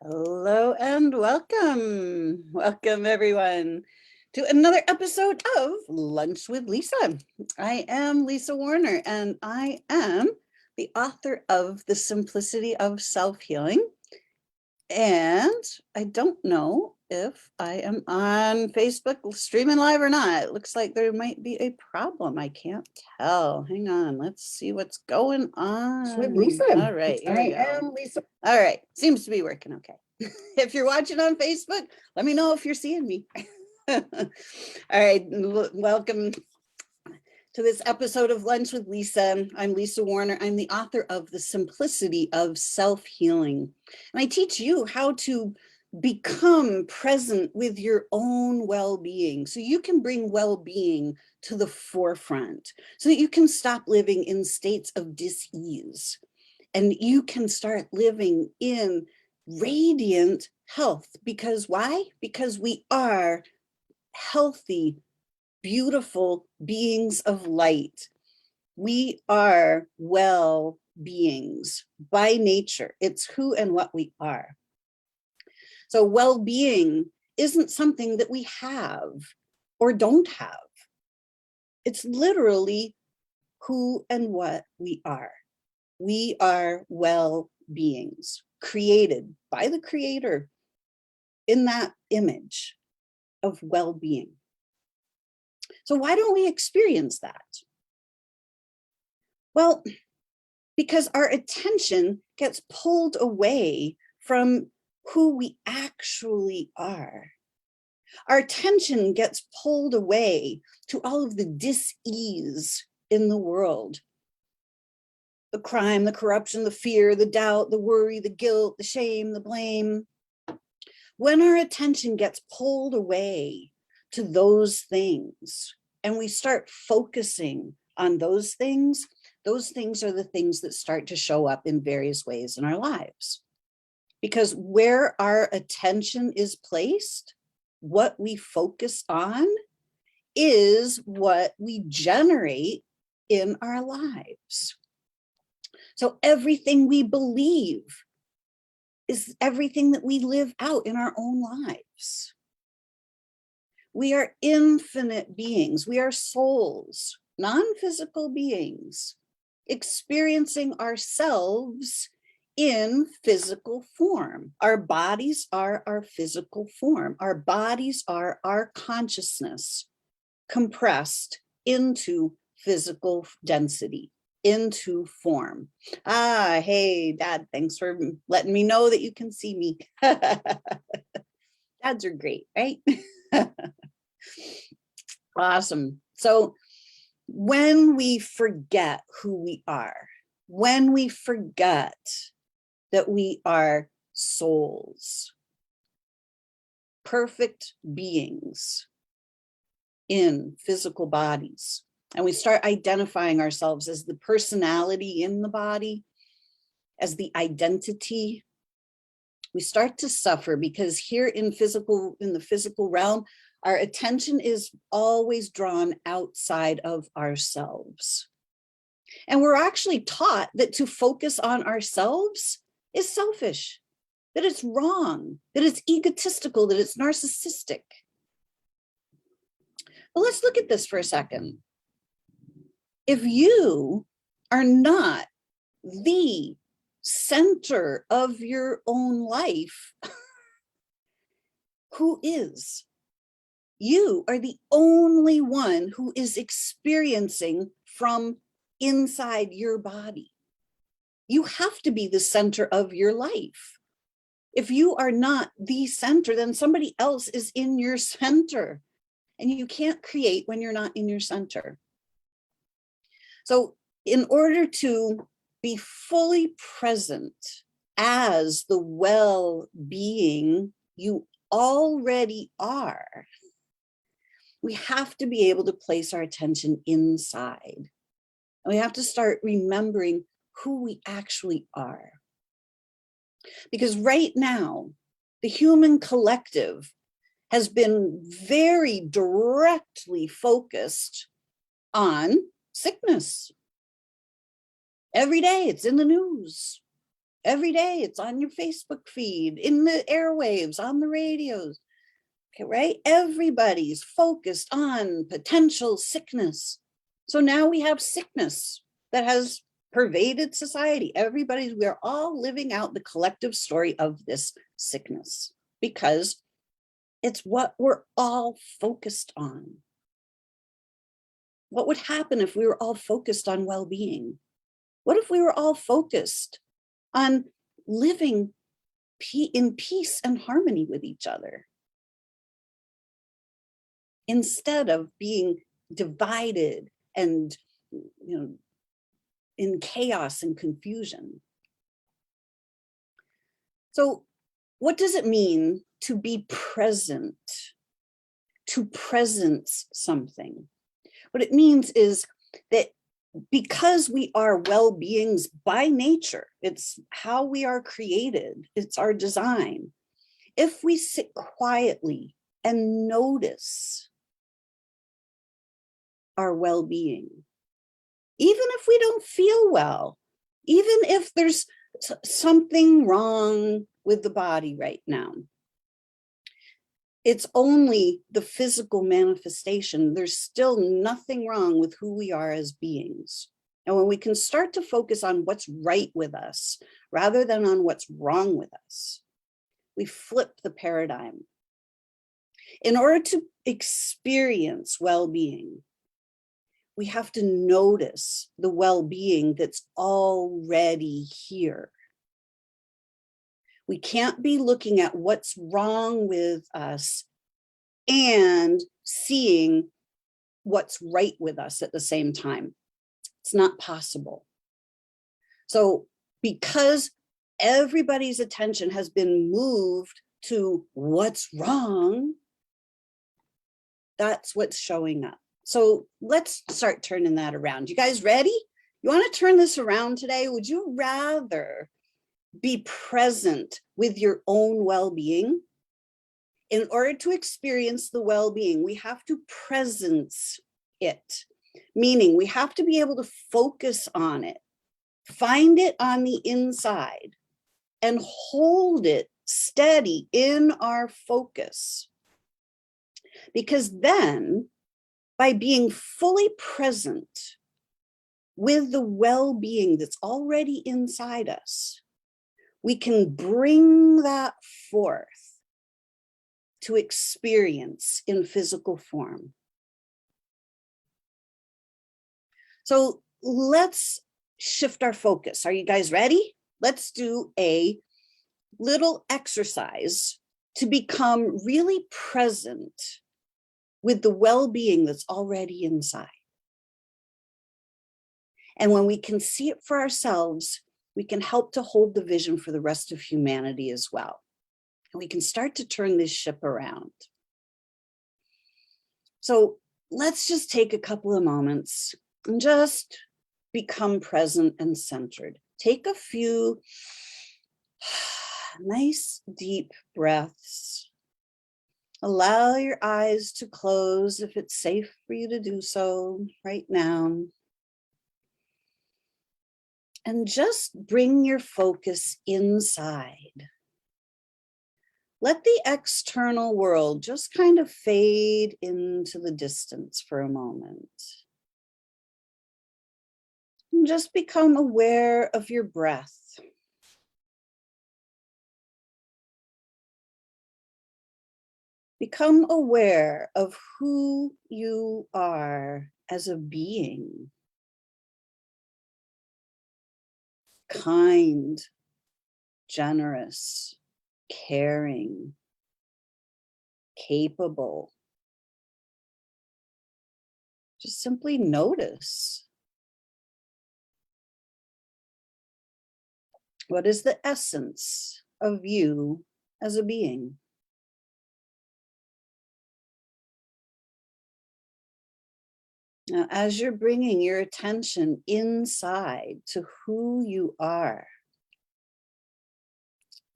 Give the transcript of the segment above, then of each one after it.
Hello and welcome. Welcome everyone to another episode of Lunch with Lisa. I am Lisa Warner and I am the author of The Simplicity of Self-Healing. And I don't know if I am on Facebook streaming live or not. It looks like there might be a problem. I can't tell. Hang on. Let's see what's going on. With Lisa. All right. Here we go. I am Lisa. All right. Seems to be working okay. If you're watching on Facebook, let me know if you're seeing me. All right. Welcome to this episode of Lunch with Lisa. I'm Lisa Warner. I'm the author of The Simplicity of Self-Healing. And I teach you how to become present with your own well-being so you can bring well-being to the forefront, so that you can stop living in states of dis-ease and you can start living in radiant health. Because why? Because we are healthy, beautiful beings of light. We are well beings by nature. It's who and what we are. So well-being isn't something that we have or don't have. It's literally who and what we are. We are well beings created by the Creator in that image of well-being. So why don't we experience that? Well, because our attention gets pulled away from who we actually are. Our attention gets pulled away to all of the dis-ease in the world. The crime, the corruption, the fear, the doubt, the worry, the guilt, the shame, the blame. When our attention gets pulled away to those things and we start focusing on those things are the things that start to show up in various ways in our lives. Because where our attention is placed, what we focus on is what we generate in our lives. So everything we believe is everything that we live out in our own lives. We are infinite beings. We are souls, non-physical beings, experiencing ourselves in physical form. Our bodies are our physical form. Our bodies are our consciousness compressed into physical density, into form. Ah, hey, Dad, thanks for letting me know that you can see me. Dads are great, right? Awesome. So when we forget who we are, when we forget that we are souls, perfect beings in physical bodies, and we start identifying ourselves as the personality in the body, as the identity, we start to suffer because here in the physical realm, our attention is always drawn outside of ourselves. And we're actually taught that to focus on ourselves is selfish, that it's wrong, that it's egotistical, that it's narcissistic. But let's look at this for a second. If you are not the center of your own life, who is? You are the only one who is experiencing from inside your body. You have to be the center of your life. If you are not the center, then somebody else is in your center, and you can't create when you're not in your center. So in order to be fully present as the well-being you already are, we have to be able to place our attention inside. And we have to start remembering who we actually are. Because right now, the human collective has been very directly focused on sickness. Every day it's in the news. Every day it's on your Facebook feed, in the airwaves, on the radios. Okay, right? Everybody's focused on potential sickness. So now we have sickness that has pervaded society. We're all living out the collective story of this sickness because it's what we're all focused on. What would happen if we were all focused on well-being? What if we were all focused on living in peace and harmony with each other, instead of being divided and, in chaos and confusion? So what does it mean to be present, to presence something? What it means is that because we are well-beings by nature, it's how we are created, it's our design. If we sit quietly and notice our well-being, even if we don't feel well, even if there's something wrong with the body right now, it's only the physical manifestation. There's still nothing wrong with who we are as beings. And when we can start to focus on what's right with us rather than on what's wrong with us, we flip the paradigm. In order to experience well-being, we have to notice the well-being that's already here. We can't be looking at what's wrong with us and seeing what's right with us at the same time. It's not possible. So because everybody's attention has been moved to what's wrong, that's what's showing up. So let's start turning that around. You guys ready? You want to turn this around today? Would you rather be present with your own well-being? In order to experience the well-being, we have to presence it, meaning we have to be able to focus on it, find it on the inside, and hold it steady in our focus. Because then, by being fully present with the well-being that's already inside us, we can bring that forth to experience in physical form. So let's shift our focus. Are you guys ready? Let's do a little exercise to become really present with the well-being that's already inside. And when we can see it for ourselves, we can help to hold the vision for the rest of humanity as well. And we can start to turn this ship around. So let's just take a couple of moments and just become present and centered. Take a few nice deep breaths. Allow your eyes to close if it's safe for you to do so right now. And just bring your focus inside. Let the external world just kind of fade into the distance for a moment. And just become aware of your breath. Become aware of who you are as a being. Kind, generous, caring, capable. Just simply notice. What is the essence of you as a being? Now, as you're bringing your attention inside to who you are,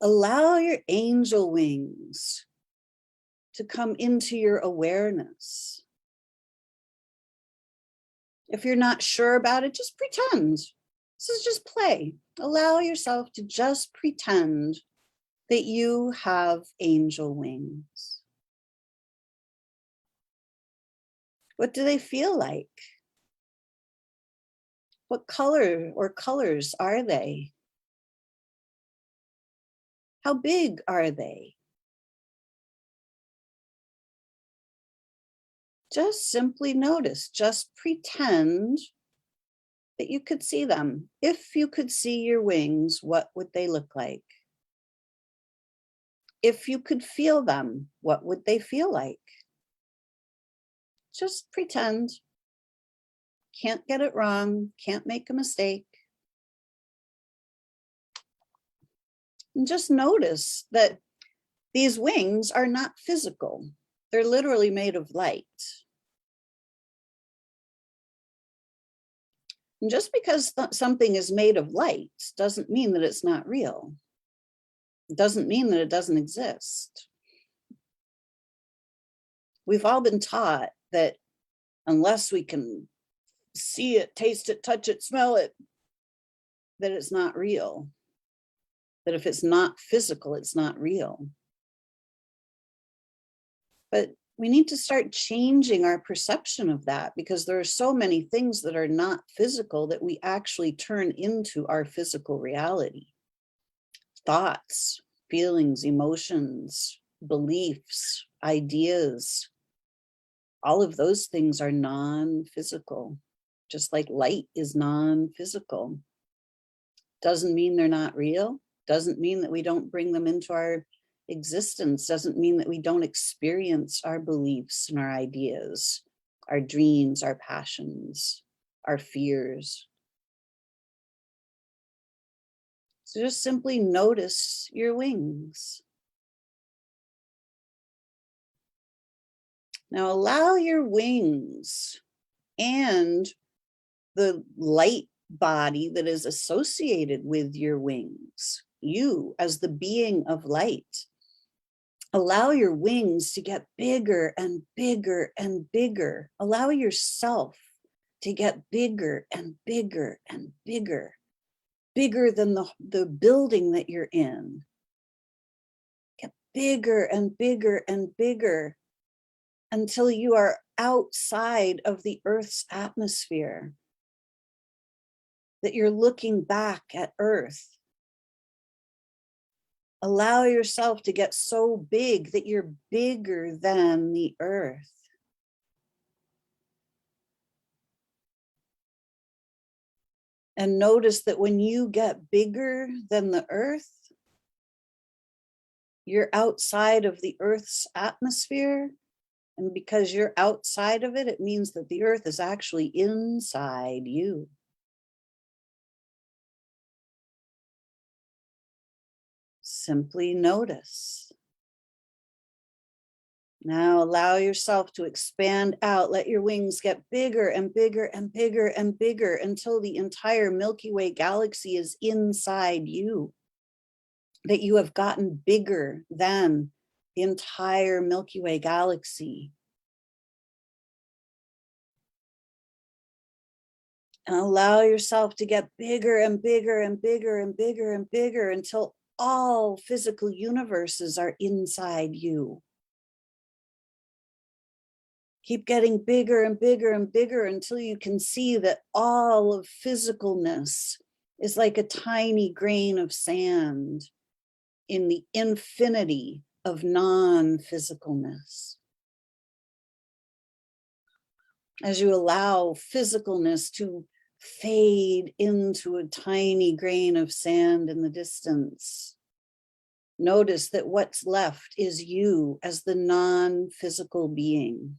allow your angel wings to come into your awareness. If you're not sure about it, just pretend. So just play. Allow yourself to just pretend that you have angel wings. What do they feel like? What color or colors are they? How big are they? Just simply notice, just pretend that you could see them. If you could see your wings, what would they look like? If you could feel them, what would they feel like? Just pretend. Can't get it wrong, can't make a mistake. And just notice that these wings are not physical. They're literally made of light. And just because something is made of light doesn't mean that it's not real. It doesn't mean that it doesn't exist. We've all been taught that unless we can see it, taste it, touch it, smell it, that it's not real. That if it's not physical, it's not real. But we need to start changing our perception of that, because there are so many things that are not physical that we actually turn into our physical reality. Thoughts, feelings, emotions, beliefs, ideas, all of those things are non-physical, just like light is non-physical. Doesn't mean they're not real, doesn't mean that we don't bring them into our existence, doesn't mean that we don't experience our beliefs and our ideas, our dreams, our passions, our fears. So just simply notice your wings. Now allow your wings and the light body that is associated with your wings, you as the being of light, allow your wings to get bigger and bigger and bigger. Allow yourself to get bigger and bigger and bigger, bigger than the building that you're in. Get bigger and bigger and bigger until you are outside of the Earth's atmosphere, that you're looking back at Earth. Allow yourself to get so big that you're bigger than the Earth. And notice that when you get bigger than the Earth, you're outside of the Earth's atmosphere. And because you're outside of it, it means that the Earth is actually inside you. Simply notice. Now allow yourself to expand out. Let your wings get bigger and bigger and bigger and bigger until the entire Milky Way galaxy is inside you. That you have gotten bigger than the entire Milky Way galaxy. And allow yourself to get bigger and bigger and bigger and bigger and bigger until all physical universes are inside you. Keep getting bigger and bigger and bigger until you can see that all of physicalness is like a tiny grain of sand in the infinity of non-physicalness. As you allow physicalness to fade into a tiny grain of sand in the distance, notice that what's left is you as the non-physical being.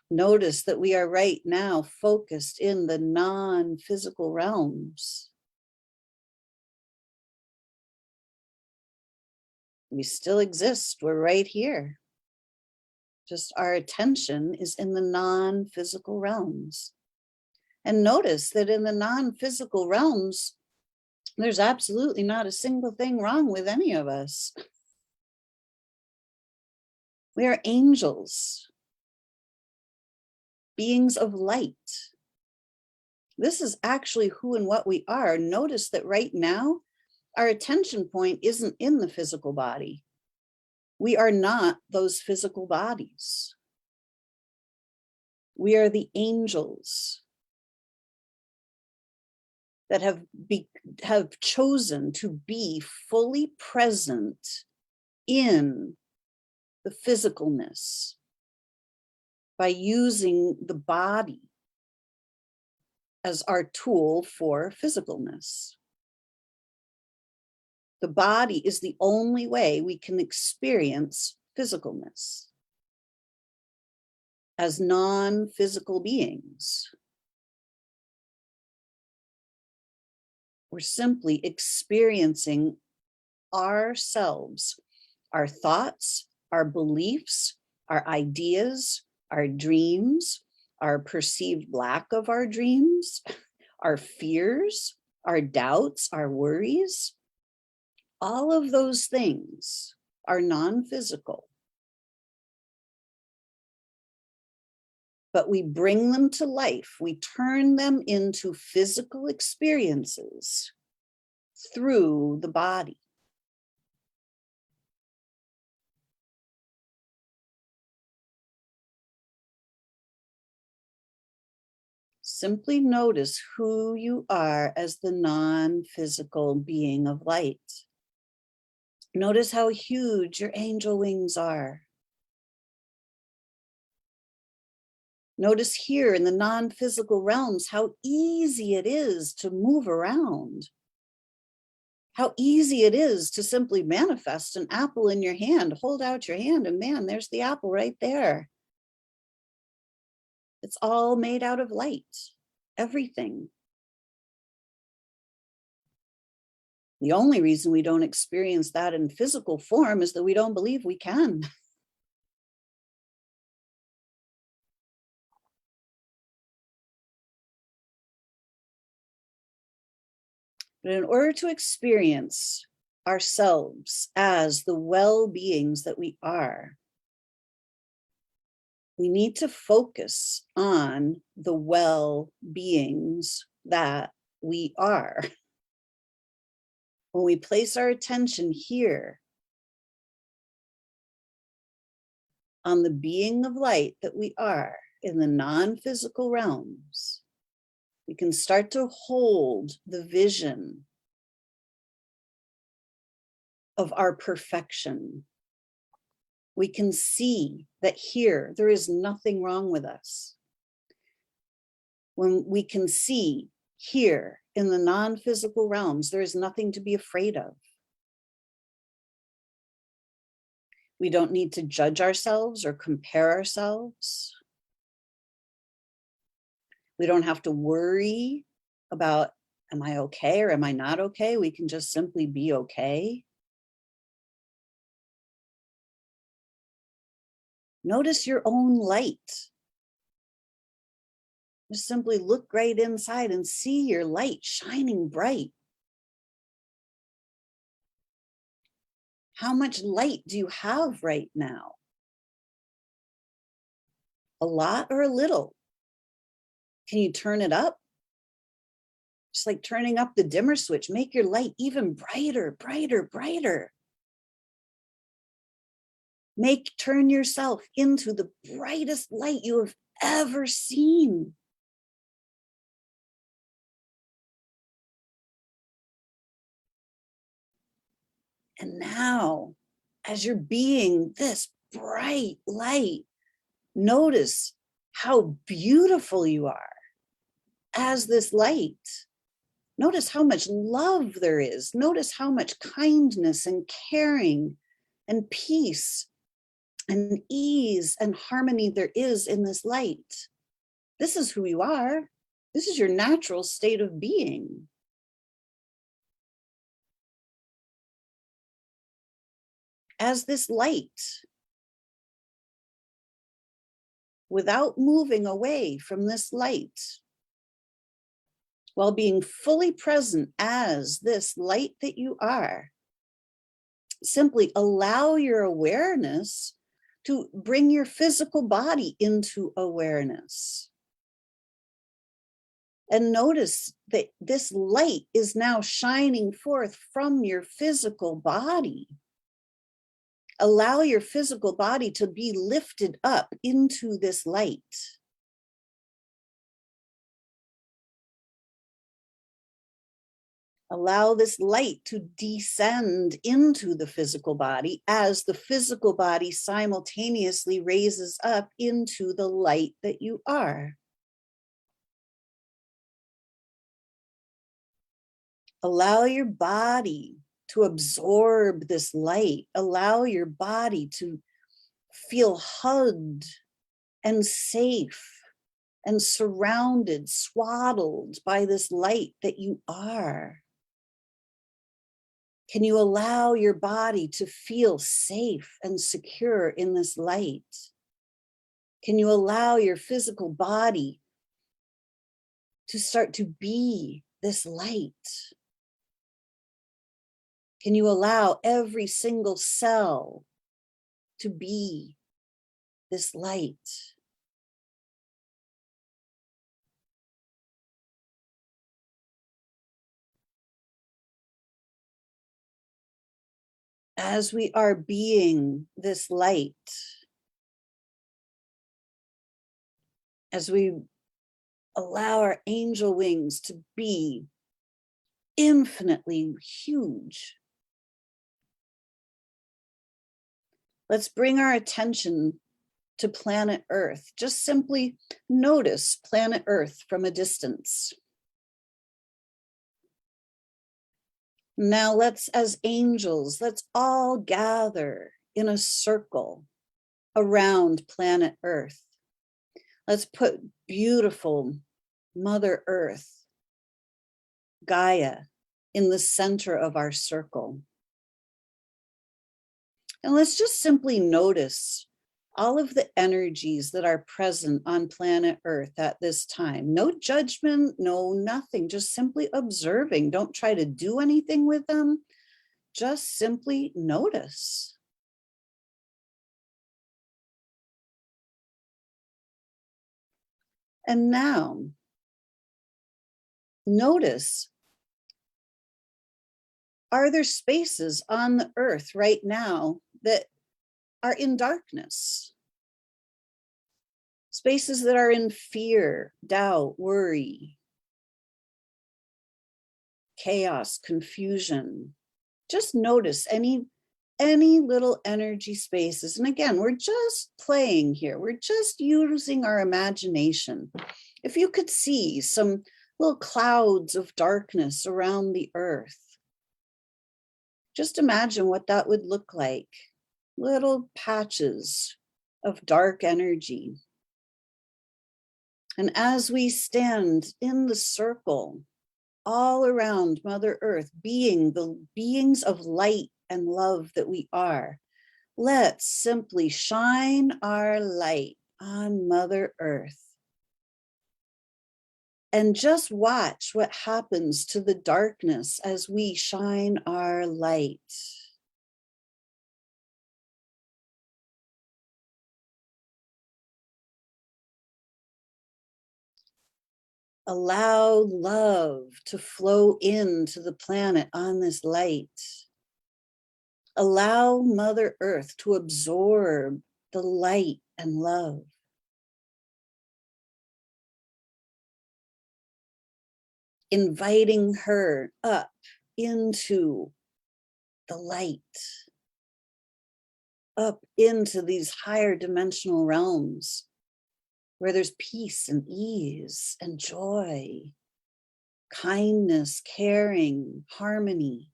Notice that we are right now focused in the non-physical realms. We still exist, we're right here. Just our attention is in the non-physical realms. And notice that in the non-physical realms, there's absolutely not a single thing wrong with any of us. We are angels. beings of light. This is actually who and what we are. Notice that right now, our attention point isn't in the physical body. We are not those physical bodies. We are the angels that have chosen to be fully present in the physicalness by using the body as our tool for physicalness. The body is the only way we can experience physicalness as non-physical beings. We're simply experiencing ourselves, our thoughts, our beliefs, our ideas, our dreams, our perceived lack of our dreams, our fears, our doubts, our worries. All of those things are non-physical. But we bring them to life. We turn them into physical experiences through the body. Simply notice who you are as the non-physical being of light. Notice how huge your angel wings are. Notice here in the non-physical realms how easy it is to move around. How easy it is to simply manifest an apple in your hand, hold out your hand, and man, there's the apple right there. It's all made out of light, everything. The only reason we don't experience that in physical form is that we don't believe we can. But in order to experience ourselves as the well-beings that we are, we need to focus on the well-beings that we are. When we place our attention here on the being of light that we are in the non-physical realms, we can start to hold the vision of our perfection. We can see that here, there is nothing wrong with us. When we can see here in the non-physical realms, there is nothing to be afraid of. We don't need to judge ourselves or compare ourselves. We don't have to worry about, am I okay or am I not okay? We can just simply be okay. Notice your own light. Just simply look right inside and see your light shining bright. How much light do you have right now? A lot or a little? Can you turn it up? Just like turning up the dimmer switch, make your light even brighter, brighter, brighter. Turn yourself into the brightest light you have ever seen. And now, as you're being this bright light, notice how beautiful you are as this light. Notice how much love there is. Notice how much kindness and caring and peace and ease and harmony there is in this light. This is who you are. This is your natural state of being. As this light, without moving away from this light, while being fully present as this light that you are, simply allow your awareness to bring your physical body into awareness. And notice that this light is now shining forth from your physical body. Allow your physical body to be lifted up into this light. Allow this light to descend into the physical body as the physical body simultaneously raises up into the light that you are. Allow your body to absorb this light. Allow your body to feel hugged and safe and surrounded, swaddled by this light that you are. Can you allow your body to feel safe and secure in this light? Can you allow your physical body to start to be this light? Can you allow every single cell to be this light? As we are being this light, as we allow our angel wings to be infinitely huge, let's bring our attention to planet Earth. Just simply notice planet Earth from a distance. Now let's, as angels, let's all gather in a circle around planet Earth. Let's put beautiful Mother Earth, Gaia, in the center of our circle. And let's just simply notice all of the energies that are present on planet Earth at this time. No judgment, no nothing, just simply observing. Don't try to do anything with them. Just simply notice. And now, notice, are there spaces on the Earth right now that are in darkness? Spaces that are in fear, doubt, worry, chaos, confusion. Just notice any little energy spaces. And again, we're just playing here. We're just using our imagination. If you could see some little clouds of darkness around the Earth, just imagine what that would look like. Little patches of dark energy. And as we stand in the circle, all around Mother Earth, being the beings of light and love that we are, let's simply shine our light on Mother Earth. And just watch what happens to the darkness as we shine our light. Allow love to flow into the planet on this light. Allow Mother Earth to absorb the light and love. Inviting her up into the light, up into these higher dimensional realms where there's peace and ease and joy, kindness, caring, harmony.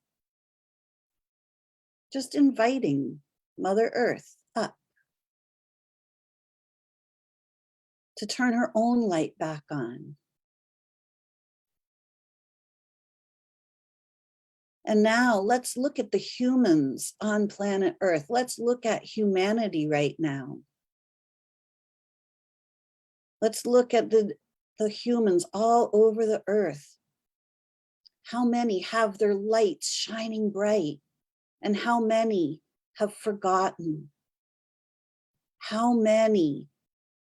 Just inviting Mother Earth up to turn her own light back on. And now let's look at the humans on planet Earth. Let's look at humanity right now. Let's look at the humans all over the earth. How many have their lights shining bright? And how many have forgotten? How many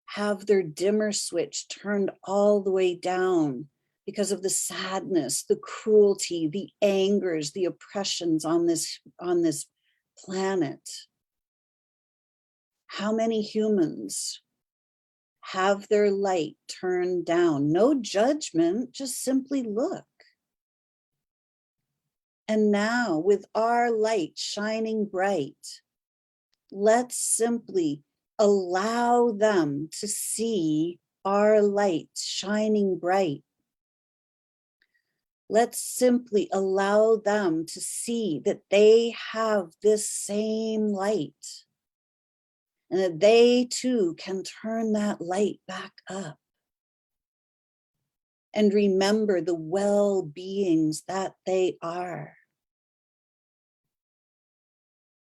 have their dimmer switch turned all the way down because of the sadness, the cruelty, the angers, the oppressions on this planet. How many humans have their light turned down? No judgment, just simply look. And now, with our light shining bright, let's simply allow them to see our light shining bright. Let's simply allow them to see that they have this same light and that they too can turn that light back up and remember the well-beings that they are.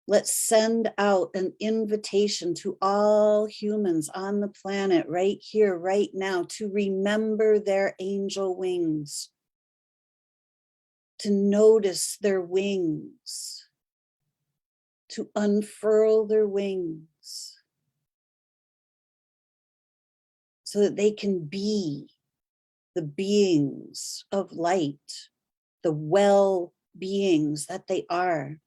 Let's send out an invitation to all humans on the planet right here, right now, to remember their angel wings, to notice their wings, to unfurl their wings so that they can be the beings of light, the well-beings that they are.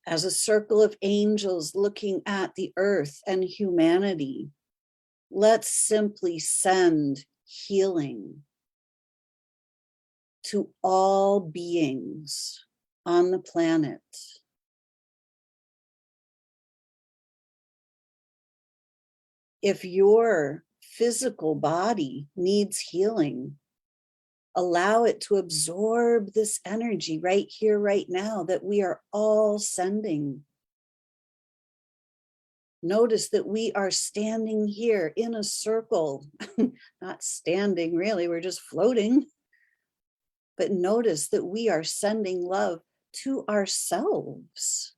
As a circle of angels looking at the earth and humanity, let's simply send healing to all beings on the planet. If your physical body needs healing, allow it to absorb this energy right here, right now, that we are all sending. Notice that we are standing here in a circle, not standing really, we're just floating. But notice that we are sending love to ourselves.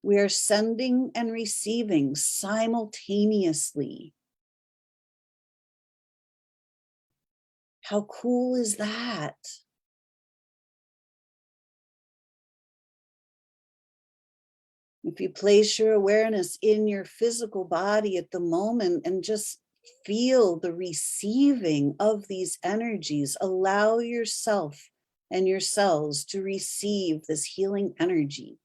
We are sending and receiving simultaneously. How cool is that? If you place your awareness in your physical body at the moment and just feel the receiving of these energies, allow yourself and your cells to receive this healing energy.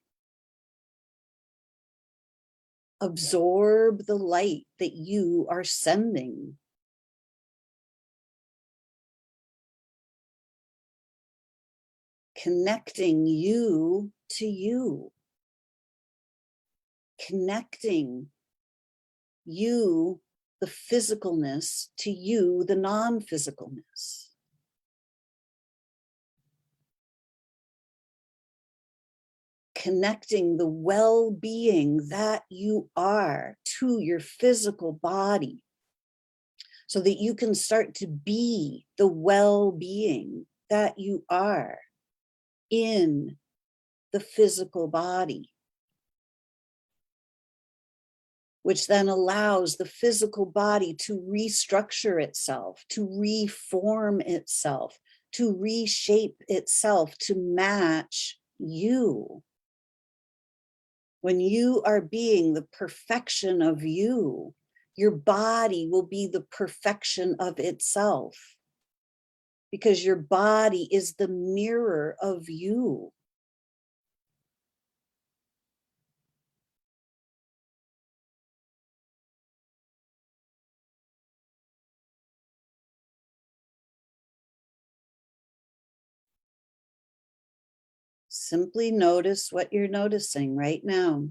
Absorb the light that you are sending. Connecting you to you. Connecting you, the physicalness, to you, the non-physicalness. Connecting the well-being that you are to your physical body so that you can start to be the well-being that you are in the physical body, which then allows the physical body to restructure itself, to reform itself, to reshape itself to match you. When you are being the perfection of you, your body will be the perfection of itself, because your body is the mirror of you. Simply notice what you're noticing right now.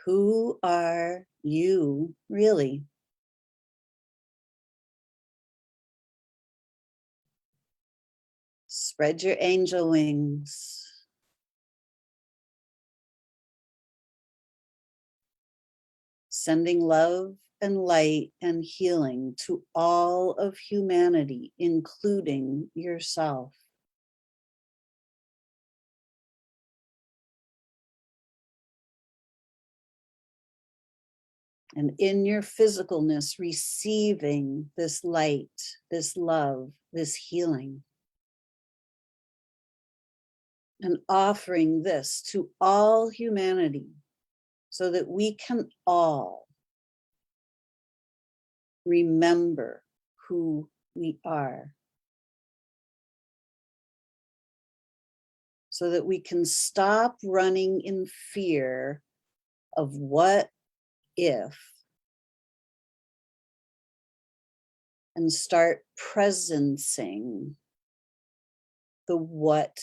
Who are you really? Spread your angel wings. Sending love and light and healing to all of humanity, including yourself. And in your physicalness, receiving this light, this love, this healing. and offering this to all humanity so that we can all remember who we are, so that we can stop running in fear of what if and start presencing the what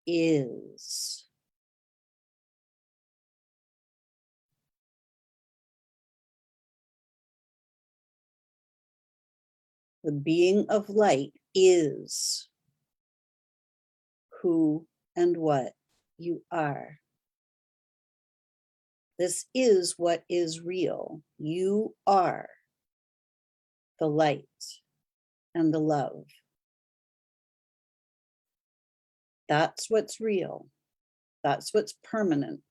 is. The being of light is who and what you are. This is what is real. You are the light and the love. That's what's real. That's what's permanent.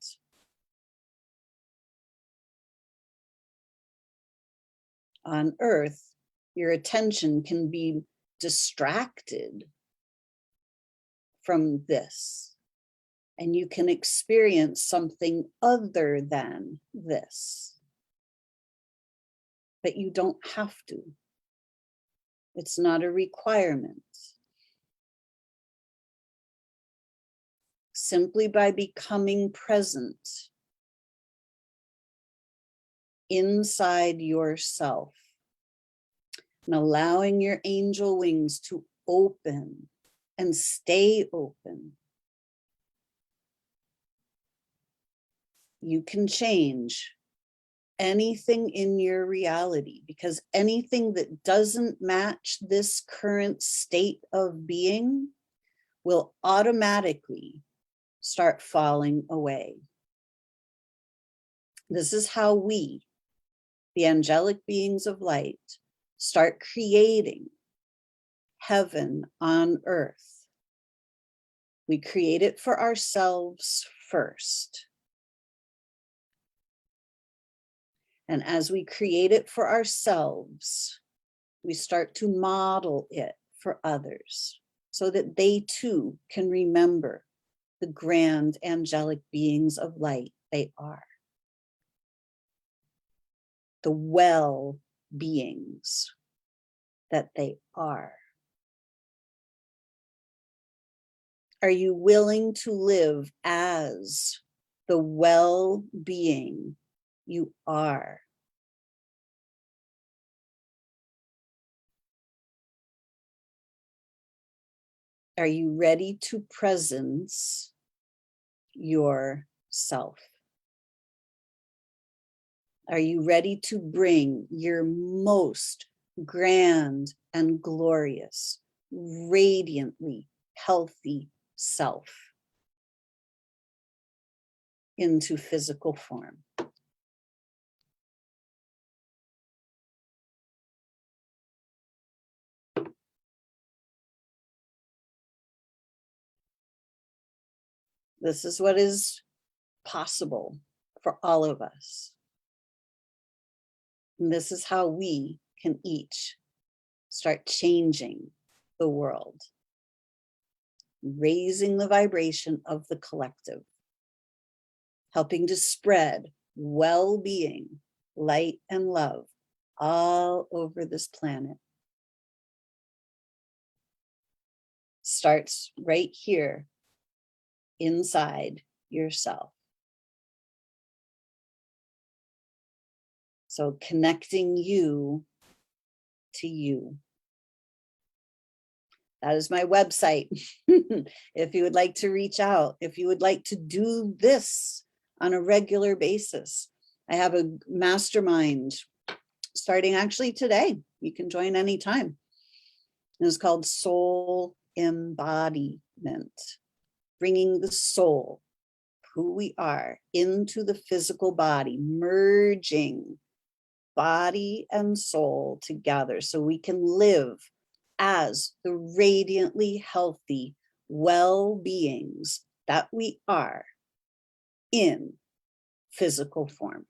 On earth, your attention can be distracted from this, and you can experience something other than this. But you don't have to. It's not a requirement. Simply by becoming present inside yourself and allowing your angel wings to open and stay open, you can change anything in your reality, because anything that doesn't match this current state of being will automatically start falling away. This is how we, the angelic beings of light, start creating heaven on earth. We create it for ourselves first. And as we create it for ourselves, we start to model it for others so that they too can remember the grand angelic beings of light they are. The well beings that they are. Are you willing to live as the well being you are? Are you ready to presence yourself? Are you ready to bring your most grand and glorious, radiantly healthy self into physical form? This is what is possible for all of us. And this is how we can each start changing the world, raising the vibration of the collective, helping to spread well-being, light, and love all over this planet. Starts right here inside yourself. So connecting you to you. That is my website. If you would like to reach out, if you would like to do this on a regular basis, I have a mastermind starting actually today. You can join anytime. It's called Soul Embodiment, bringing the soul, who we are, into the physical body, merging body and soul together so we can live as the radiantly healthy well-beings that we are in physical form.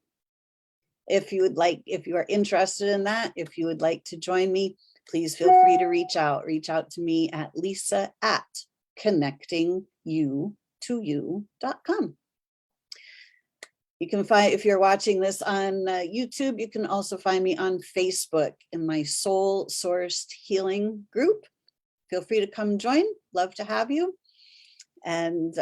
If you would like, if you are interested in that, if you would like to join me, please feel free to reach out. Reach out to me at Lisa@connectingyourself.com. you2you.com. You can find, if you're watching this on YouTube, you can also find me on Facebook in my Soul Sourced Healing group. Feel free to come join. Love to have you. And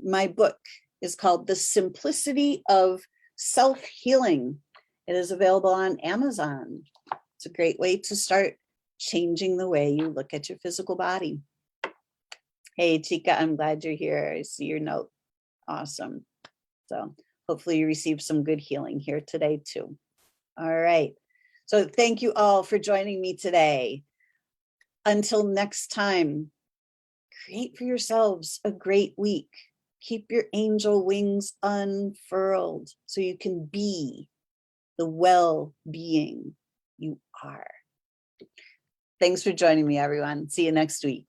my book is called The Simplicity of Self-Healing. It is available on Amazon. It's a great way to start changing the way you look at your physical body. Hey, Chica, I'm glad you're here. I see your note. Awesome. So hopefully you received some good healing here today too. All right. So thank you all for joining me today. Until next time, create for yourselves a great week. Keep your angel wings unfurled so you can be the well-being you are. Thanks for joining me, everyone. See you next week.